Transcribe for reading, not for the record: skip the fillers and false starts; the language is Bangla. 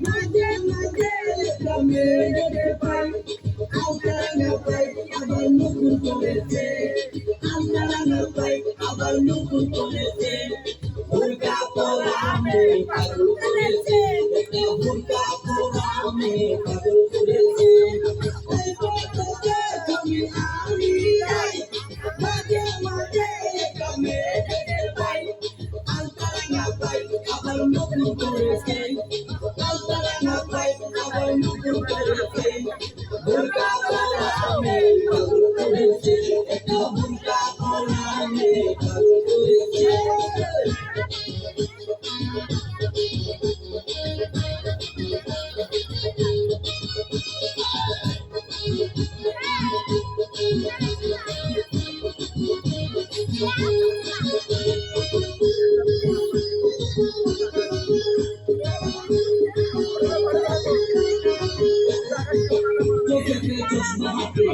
মাঝে মাঝে মেরে পাই আপনারা পাই আবার নতুন করেছে আপনারা পাই আবার নতুন করেছে ভুলকা পোড়ামে পাগল করেছে ভুলকা পোড়ামে পাগল করেছে আমি যাই মাঝে মাঝে মেরে পাই আপনারা পাই আবার নতুন করেছে আপনারা পাই আবার নতুন করেছে ভুলকা পোড়ামে পাগল করেছে ভুলকা পোড়ামে পাগল করেছে চোখে চশমা হাতে